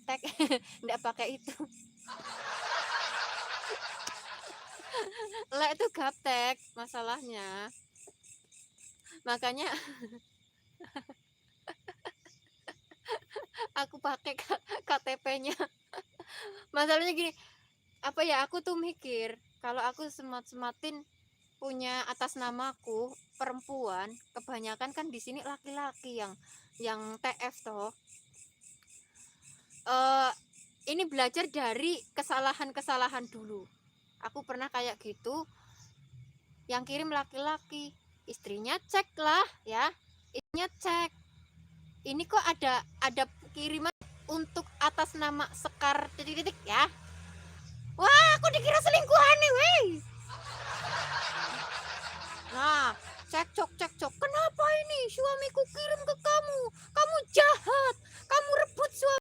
gaptek, nggak pakai itu. Lek itu gaptek masalahnya. Makanya aku pakai KTP-nya. Masalahnya gini, apa ya, aku tuh mikir, kalau aku semat-sematin punya atas namaku perempuan, kebanyakan kan di sini laki-laki yang TF toh. Eee, ini belajar dari kesalahan-kesalahan dulu. Aku pernah kayak gitu, yang kirim laki-laki, istrinya cek lah ya, istrinya cek, "Ini kok ada kiriman untuk atas nama Sekar titik-titik ya." Wah, aku dikira selingkuhan nih, weh. Nah, cekcok, "Kenapa ini suamiku kirim ke kamu? Kamu jahat, kamu rebut suami."